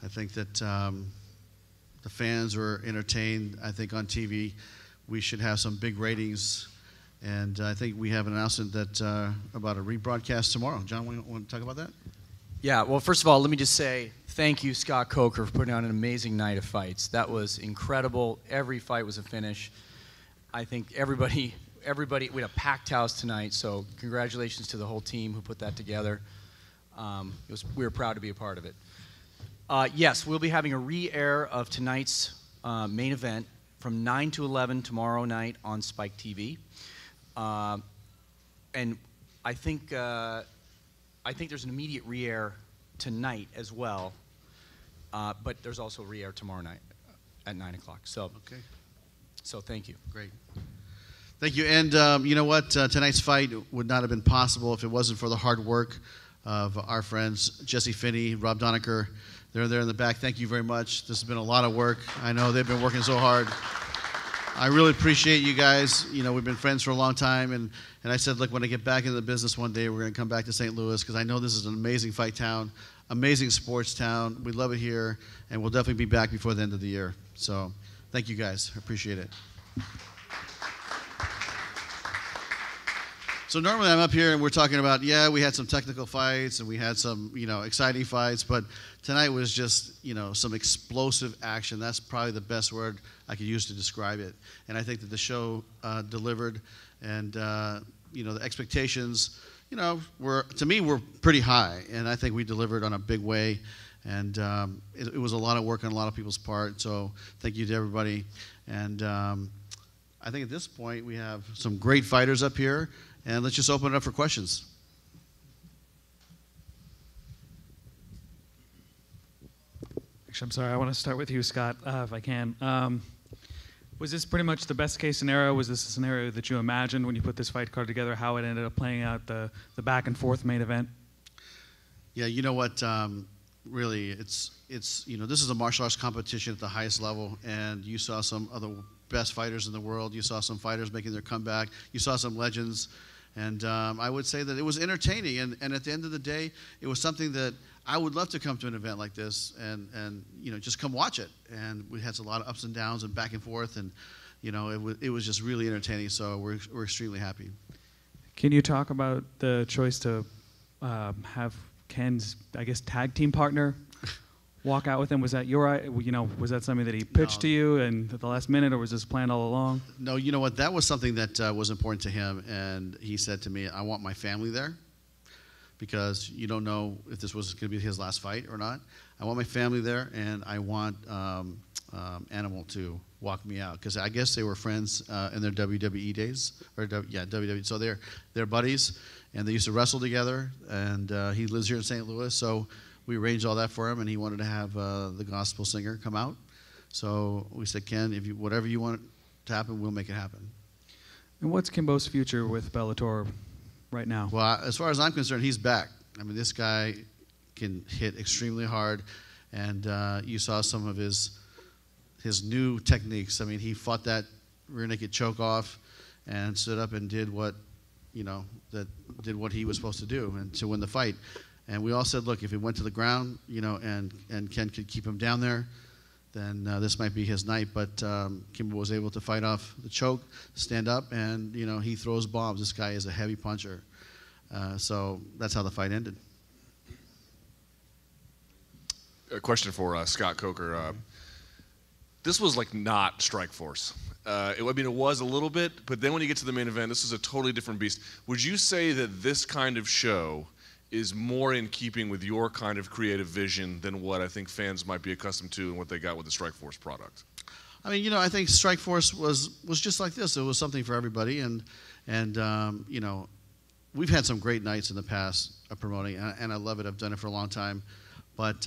I think that the fans were entertained. I think on TV we should have some big ratings, and I think we have an announcement that about a rebroadcast tomorrow. John, want to talk about that? Yeah, well, first of all, let me just say thank you, Scott Coker, for putting on an amazing night of fights. That was incredible. Every fight was a finish. I think everybody, we had a packed house tonight, so congratulations to the whole team who put that together. We were proud to be a part of it. Yes, we'll be having a re-air of tonight's main event from 9 to 11 tomorrow night on Spike TV. And I think there's an immediate re-air tonight as well, but there's also a re-air tomorrow night at 9 o'clock. So, okay. So thank you. Great. Thank you. And you know what? Tonight's fight would not have been possible if it wasn't for the hard work of our friends Jesse Finney, Rob Donaker. They're there in the back. Thank you very much. This has been a lot of work. I know they've been working so hard. I really appreciate you guys. You know, we've been friends for a long time, and I said, look, when I get back into the business one day, we're going to come back to St. Louis because I know this is an amazing fight town, amazing sports town. We love it here, and we'll definitely be back before the end of the year. So thank you guys. I appreciate it. So normally I'm up here and we're talking about, yeah, we had some technical fights and we had some, you know, exciting fights, but tonight was just, you know, some explosive action. That's probably the best word I could use to describe it. And I think that the show delivered, and, you know, the expectations, you know, were pretty high, and I think we delivered on a big way, and it was a lot of work on a lot of people's part, so thank you to everybody. And I think at this point we have some great fighters up here. And let's just open it up for questions. Actually, I'm sorry. I want to start with you, Scott, if I can. Was this pretty much the best case scenario? Was this a scenario that you imagined when you put this fight card together, how it ended up playing out, the back and forth main event? Yeah, you know what? Really, it's you know, this is a martial arts competition at the highest level, and you saw some of the best fighters in the world. You saw some fighters making their comeback. You saw some legends. And I would say that it was entertaining, and at the end of the day, it was something that I would love to come to an event like this and you know, just come watch it. And we had a lot of ups and downs and back and forth, and you know, it was just really entertaining. So we're extremely happy. Can you talk about the choice to have Ken's, I guess, tag team partner walk out with him? Was that was that something that he pitched to you and at the last minute, or was this planned all along? No, you know what? That was something that was important to him, and he said to me, I want my family there because you don't know if this was going to be his last fight or not. I want my family there, and I want Animal to walk me out because I guess they were friends in their WWE days, WWE. So they're buddies, and they used to wrestle together, and he lives here in St. Louis, so we arranged all that for him, and he wanted to have the gospel singer come out. So we said, Ken, whatever you want to happen, we'll make it happen. And what's Kimbo's future with Bellator right now? Well, as far as I'm concerned, he's back. I mean, this guy can hit extremely hard, and you saw some of his new techniques. I mean, he fought that rear naked choke off and stood up and did what he was supposed to do and to win the fight. And we all said, look, if he went to the ground, you know, and Ken could keep him down there, then this might be his night. But Kimbo was able to fight off the choke, stand up, and, you know, he throws bombs. This guy is a heavy puncher. So that's how the fight ended. A question for Scott Coker. This was like not Strikeforce. I mean, it was a little bit, but then when you get to the main event, this is a totally different beast. Would you say that this kind of show is more in keeping with your kind of creative vision than what I think fans might be accustomed to and what they got with the Strikeforce product? I mean, you know, I think Strikeforce was just like this. It was something for everybody, and you know, we've had some great nights in the past of promoting, and I love it. I've done it for a long time, but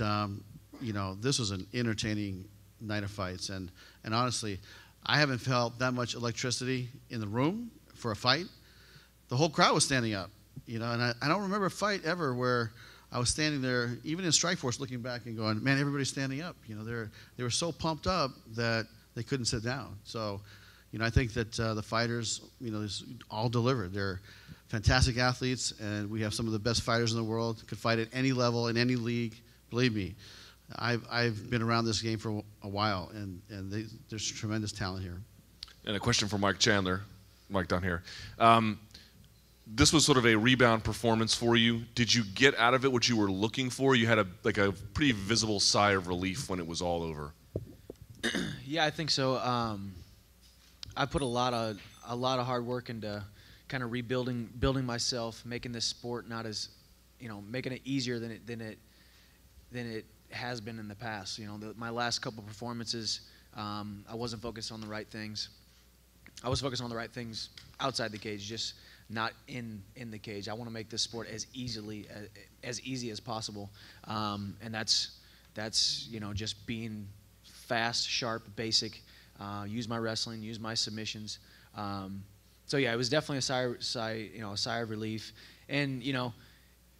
you know, this was an entertaining night of fights, and honestly, I haven't felt that much electricity in the room for a fight. The whole crowd was standing up. You know, and I don't remember a fight ever where I was standing there, even in Strikeforce, looking back and going, man, everybody's standing up. You know, they were so pumped up that they couldn't sit down. So, you know, I think that the fighters, you know, all delivered. They're fantastic athletes, and we have some of the best fighters in the world. Could fight at any level, in any league, believe me. I've been around this game for a while, and there's tremendous talent here. And a question for Mike Chandler, Mike down here. This was sort of a rebound performance for you. Did you get out of it what you were looking for? You had a pretty visible sigh of relief when it was all over. Yeah, I think so. I put a lot of hard work into kind of building myself, making this sport not as, making it easier than it has been in the past. My last couple performances, I wasn't focused on the right things. I was focused on the right things outside the cage, just not in the cage. I want to make this sport as easy as possible, and that's just being fast, sharp, basic. Use my wrestling, use my submissions. So yeah, it was definitely a sigh of relief. And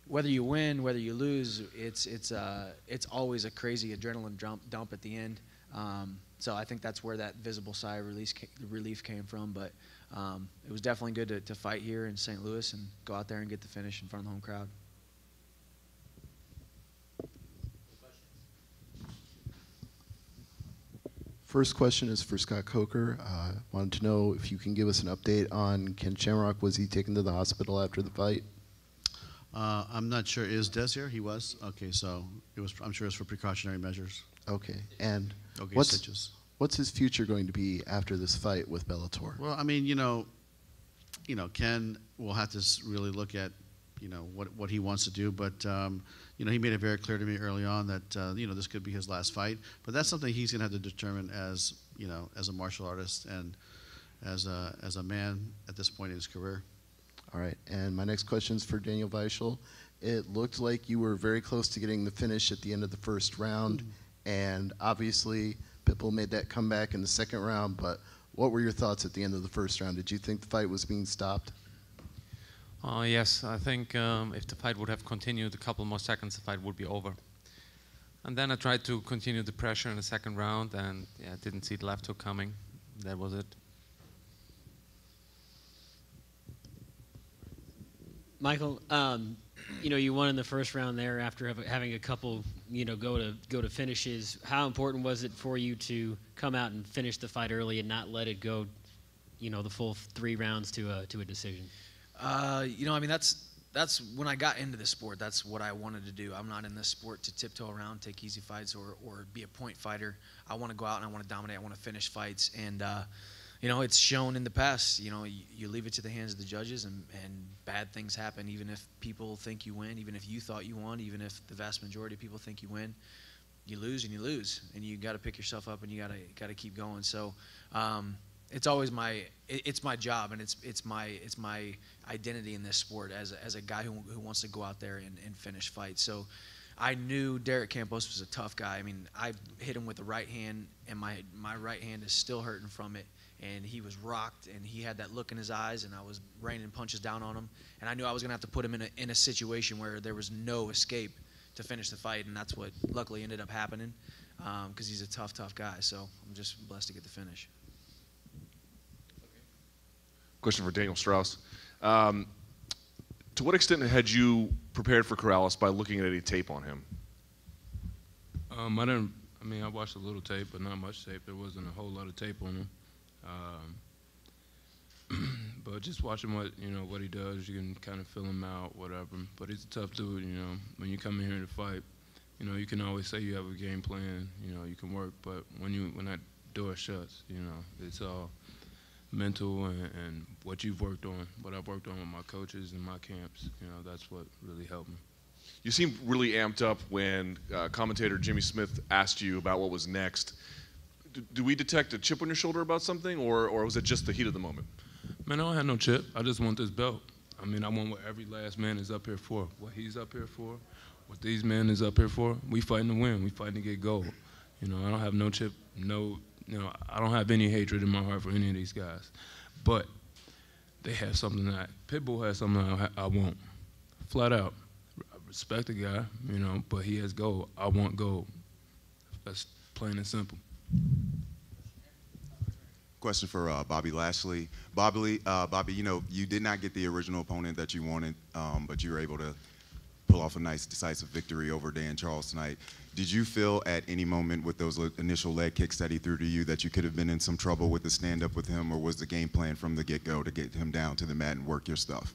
whether you win, whether you lose, it's always a crazy adrenaline dump at the end. So I think that's where that visible sigh of relief came from. But it was definitely good to fight here in St. Louis and go out there and get the finish in front of the home crowd. First question is for Scott Coker. Wanted to know if you can give us an update on Ken Shamrock. Was he taken to the hospital after the fight? I'm not sure. Is Des here? He was? Okay, so I'm sure it's for precautionary measures. Okay. And Okay, what's his future going to be after this fight with Bellator? Well, I mean, Ken will have to really look at, what he wants to do. But, he made it very clear to me early on that, this could be his last fight. But that's something he's going to have to determine as, as a martial artist and as a man at this point in his career. All right. And my next question is for Daniel Weichel. It looked like you were very close to getting the finish at the end of the first round. And obviously, Pitbull made that comeback in the second round. But what were your thoughts at the end of the first round? Did you think the fight was being stopped? Yes, I think if the fight would have continued a couple more seconds, the fight would be over. And then I tried to continue the pressure in the second round, and I didn't see the left hook coming. That was it. Michael, you won in the first round there after having a couple, go to finishes. How important was it for you to come out and finish the fight early and not let it go, the full 3 rounds to a decision? That's when I got into the sport. That's what I wanted to do. I'm not in this sport to tiptoe around, take easy fights, or be a point fighter. I want to go out and I want to dominate. I want to finish fights. And it's shown in the past. You leave it to the hands of the judges, and bad things happen. Even if people think you win, even if you thought you won, even if the vast majority of people think you win, you lose and you lose, and you got to pick yourself up and you got to keep going. So. It's always my job, and it's my identity in this sport as a guy who wants to go out there and finish fights. So I knew Derek Campos was a tough guy. I mean, I hit him with the right hand, and my right hand is still hurting from it. And he was rocked, and he had that look in his eyes, and I was raining punches down on him. And I knew I was gonna have to put him in a situation where there was no escape to finish the fight, and that's what luckily ended up happening, because he's a tough guy. So I'm just blessed to get the finish. Question for Daniel Strauss. To what extent had you prepared for Corrales by looking at any tape on him? I watched a little tape, but not much tape. There wasn't a whole lot of tape on him. But just watching what he does, you can kind of fill him out, whatever. But he's a tough dude, When you come in here to fight, you can always say you have a game plan, you can work. But when that door shuts, it's all mental and what you've worked on, what I've worked on with my coaches and my camps, that's what really helped me. You seemed really amped up when commentator Jimmy Smith asked you about what was next. Do we detect a chip on your shoulder about something, or was it just the heat of the moment? Man, I don't have no chip. I just want this belt. I want what every last man is up here for, what he's up here for, what these men is up here for. We fighting to win. We fighting to get gold. I don't have no chip, I don't have any hatred in my heart for any of these guys. But they have something that Pitbull has something that I want. Flat out. I respect the guy, but he has gold. I want gold. That's plain and simple. Question for Bobby Lashley. Bobby, you did not get the original opponent that you wanted, but you were able to pull off a nice, decisive victory over Dan Charles tonight. Did you feel at any moment with those initial leg kicks that he threw to you that you could have been in some trouble with the stand-up with him, or was the game plan from the get-go to get him down to the mat and work your stuff?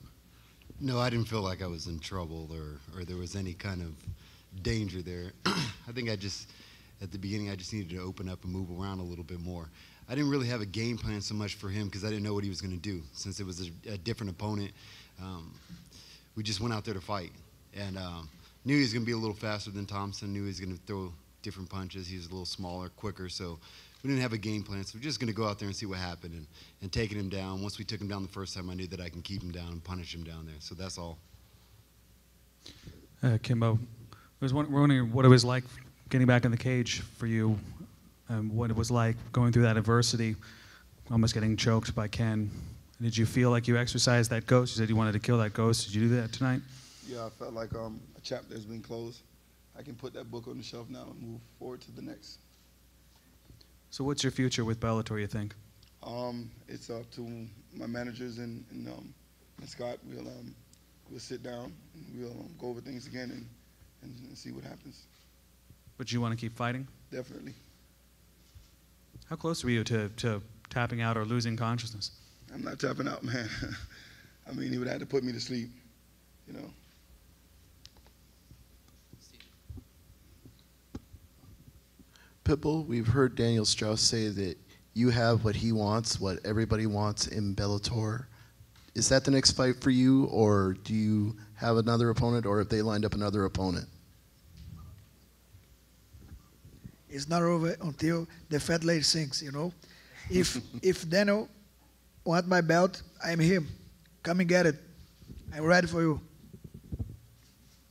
No, I didn't feel like I was in trouble or there was any kind of danger there. I think at the beginning, I just needed to open up and move around a little bit more. I didn't really have a game plan so much for him because I didn't know what he was going to do. Since it was a different opponent, we just went out there to fight. And knew he was going to be a little faster than Thompson, knew he was going to throw different punches. He was a little smaller, quicker, so we didn't have a game plan. So we're just going to go out there and see what happened and taking him down. Once we took him down the first time, I knew that I can keep him down and punish him down there. So that's all. Kimbo, I was wondering what it was like getting back in the cage for you, what it was like going through that adversity, almost getting choked by Ken. Did you feel like you exercised that ghost? You said you wanted to kill that ghost. Did you do that tonight? Yeah, I felt like a chapter has been closed. I can put that book on the shelf now and move forward to the next. So what's your future with Bellator, you think? It's up to my managers and Scott. We'll sit down and we'll go over things again and see what happens. But you want to keep fighting? Definitely. How close were you to tapping out or losing consciousness? I'm not tapping out, man. I mean, he would have to put me to sleep, you know. Pitbull, we've heard Daniel Strauss say that you have what he wants, what everybody wants in Bellator. Is that the next fight for you, or do you have another opponent, or have they lined up another opponent? It's not over until the fat lady sings, you know. If Daniel want my belt, I'm him. Come and get it. I'm ready for you.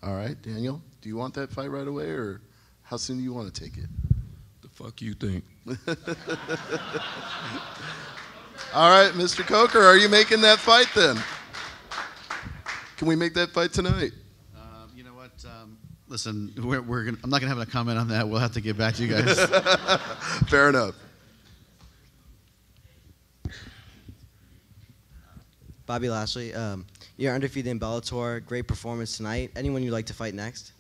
All right, Daniel, do you want that fight right away, or how soon do you want to take it? The fuck you think? All right, Mr. Coker, are you making that fight then? Can we make that fight tonight? You know what? Listen, I'm not gonna have a comment on that. We'll have to get back to you guys. Fair enough. Bobby Lashley, you're undefeated in Bellator. Great performance tonight. Anyone you'd like to fight next?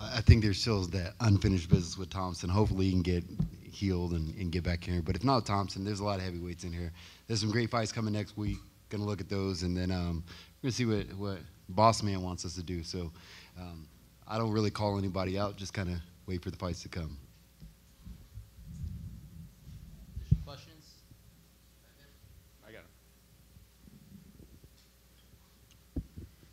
I think there's still that unfinished business with Thompson. Hopefully he can get healed and get back here. But if not Thompson, there's a lot of heavyweights in here. There's some great fights coming next week. Going to look at those, and then we're going to see what Boss Man wants us to do. So I don't really call anybody out, just kind of wait for the fights to come. Questions? I got him.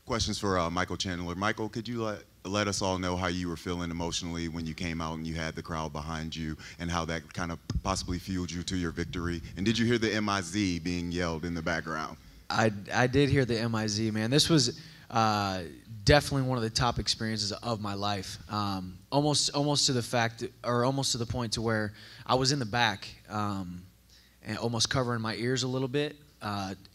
Questions for Michael Chandler. Michael, could you let us all know how you were feeling emotionally when you came out and you had the crowd behind you, and how that kind of possibly fueled you to your victory? And did you hear the MIZ being yelled in the background? I did hear the MIZ, man. This was definitely one of the top experiences of my life. Almost to the fact, or almost to the point to where I was in the back and almost covering my ears a little bit,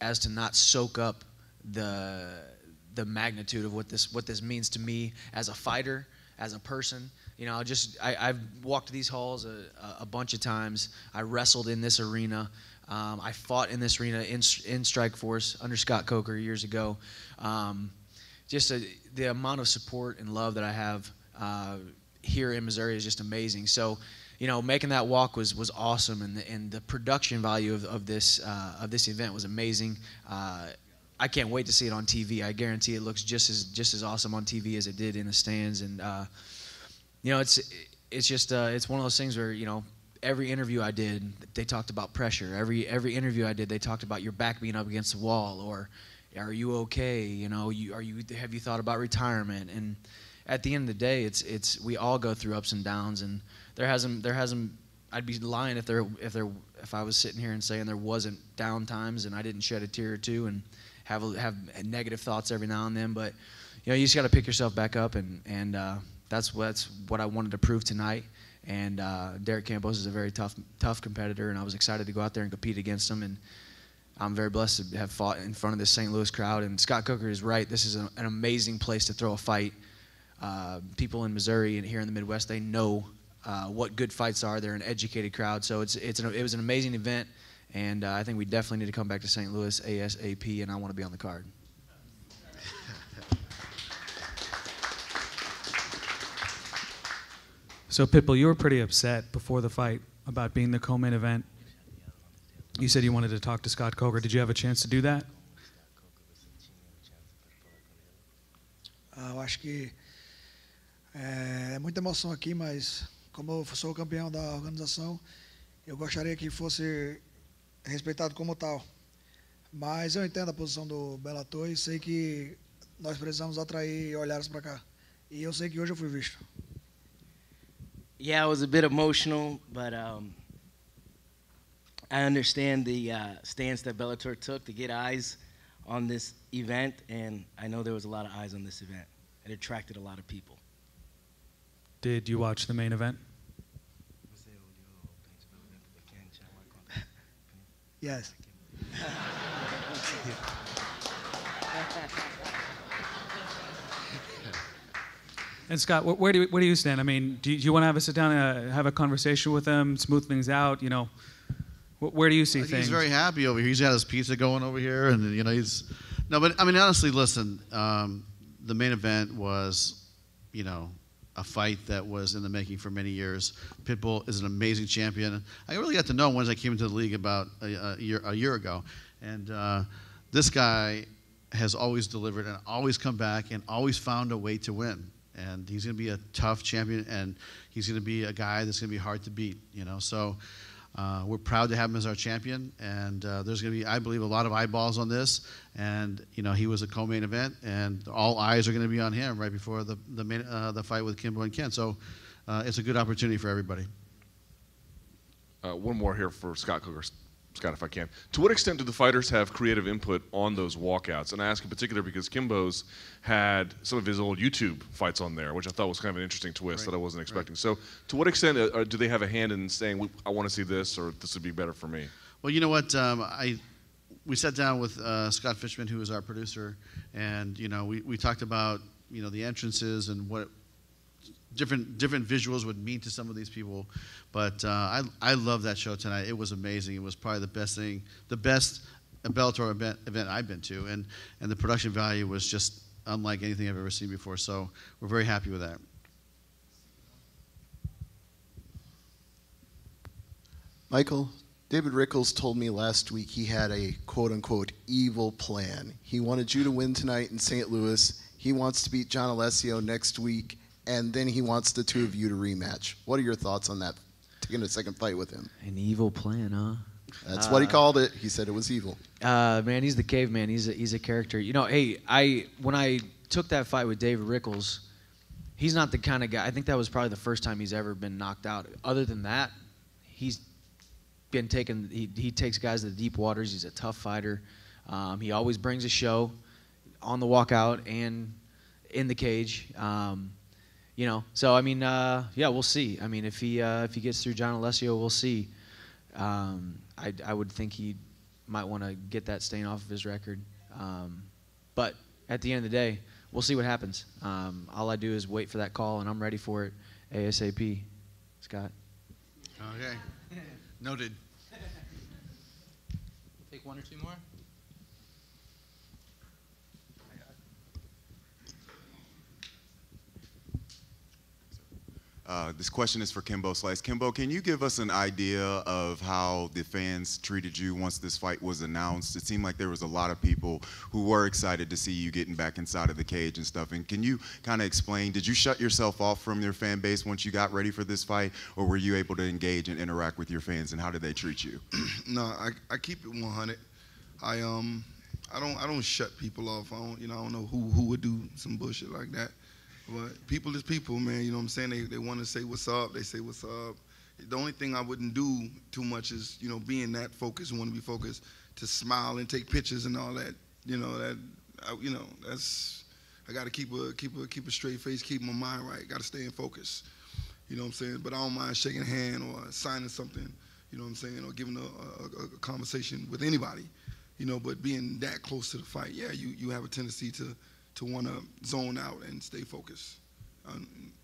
as to not soak up the magnitude of what this means to me as a fighter, as a person. You know, I've walked these halls a bunch of times. I wrestled in this arena. I fought in this arena in Strikeforce under Scott Coker years ago. The amount of support and love that I have here in Missouri is just amazing. So, you know, making that walk was awesome, and the production value of this event was amazing. I can't wait to see it on TV. I guarantee it looks just as awesome on TV as it did in the stands. And you know, it's one of those things where, you know, every interview I did, they talked about pressure. Every interview I did, they talked about your back being up against the wall, or are you okay? You know, have you thought about retirement? And at the end of the day, we all go through ups and downs, and there hasn't. I'd be lying if I was sitting here and saying there wasn't down times and I didn't shed a tear or two and have negative thoughts every now and then. But you know, you just got to pick yourself back up, and that's what I wanted to prove tonight. And Derek Campos is a very tough competitor, and I was excited to go out there and compete against him. And I'm very blessed to have fought in front of this St. Louis crowd. And Scott Coker is right. This is an amazing place to throw a fight. People in Missouri and here in the Midwest, they know what good fights are. They're an educated crowd. So it was an amazing event, and I think we definitely need to come back to St. Louis ASAP, and I want to be on the card. So Pitbull, you were pretty upset before the fight about being the co-main event. You said you wanted to talk to Scott Coker. Did you have a chance to do that? Eu acho que é muita emoção aqui, mas como eu sou o campeão da organização, eu gostaria que fosse respeitado como tal. Mas eu entendo a posição do Bellator e sei que nós precisamos atrair olhares para cá. E eu sei que hoje eu fui visto. Yeah, it was a bit emotional, but I understand the stance that Bellator took to get eyes on this event, and I know there was a lot of eyes on this event. It attracted a lot of people. Did you watch the main event? Yes. And Scott, where do you stand? I mean, do you want to have a sit down and have a conversation with him, smooth things out? You know, where do you see things? He's very happy over here. He's got his pizza going over here, and you know he's no. But I mean, honestly, listen. The main event was, you know, a fight that was in the making for many years. Pitbull is an amazing champion. I really got to know him once I came into the league about a year ago, and this guy has always delivered and always come back and always found a way to win. And he's going to be a tough champion, and he's going to be a guy that's going to be hard to beat. You know, so we're proud to have him as our champion, and there's going to be, I believe, a lot of eyeballs on this. And you know, he was a co-main event, and all eyes are going to be on him right before the fight with Kimbo and Ken. So it's a good opportunity for everybody. One more here for Scott Coker. Scott, if I can. To what extent do the fighters have creative input on those walkouts? And I ask in particular because Kimbo's had some of his old YouTube fights on there, which I thought was kind of an interesting twist that I wasn't expecting. So to what extent do they have a hand in saying, I want to see this, or this would be better for me? Well, you know what? We sat down with Scott Fishman, who is our producer, and you know, we talked about, you know, the entrances and what different visuals would mean to some of these people. But I love that show tonight. It was amazing. It was probably the best Bellator event I've been to, and the production value was just unlike anything I've ever seen before. So we're very happy with that. Michael, David Rickles told me last week he had a quote-unquote evil plan. He wanted you to win tonight in St. Louis. He wants to beat John Alessio next week, and then he wants the two of you to rematch. What are your thoughts on that, taking a second fight with him? An evil plan, huh? That's what he called it. He said it was evil. Man, he's the caveman. He's a character. You know, hey, when I took that fight with David Rickles, he's not the kind of guy. I think that was probably the first time he's ever been knocked out. Other than that, he's been taken. He takes guys to the deep waters. He's a tough fighter. He always brings a show on the walkout and in the cage. You know, so I mean, yeah, we'll see. I mean, if he gets through John Alessio, we'll see. I would think he might want to get that stain off of his record. But at the end of the day, we'll see what happens. All I do is wait for that call, and I'm ready for it ASAP. Scott. Okay. Noted. Take one or two more. This question is for Kimbo Slice. Kimbo, can you give us an idea of how the fans treated you once this fight was announced? It seemed like there was a lot of people who were excited to see you getting back inside of the cage and stuff. And can you kind of explain, did you shut yourself off from your fan base once you got ready for this fight, or were you able to engage and interact with your fans, and how did they treat you? No, I keep it 100. I don't shut people off. I don't know who would do some bullshit like that. But people is people, man. You know what I'm saying? They want to say what's up. They say what's up. The only thing I wouldn't do too much is, you know, being that focused, want to be focused, to smile and take pictures and all that. You know that's I got to keep a straight face, keep my mind right. Got to stay in focus. You know what I'm saying? But I don't mind shaking a hand or signing something. You know what I'm saying? Or giving a conversation with anybody. You know, but being that close to the fight, yeah, you have a tendency to want to zone out and stay focused. I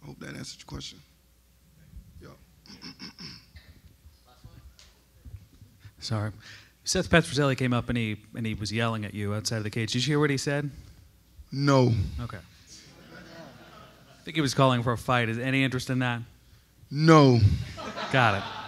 hope that answered your question. Yeah. Sorry. Seth Petrozelli came up and he was yelling at you outside of the cage. Did you hear what he said? No. Okay. I think he was calling for a fight. Is any interest in that? No. Got it.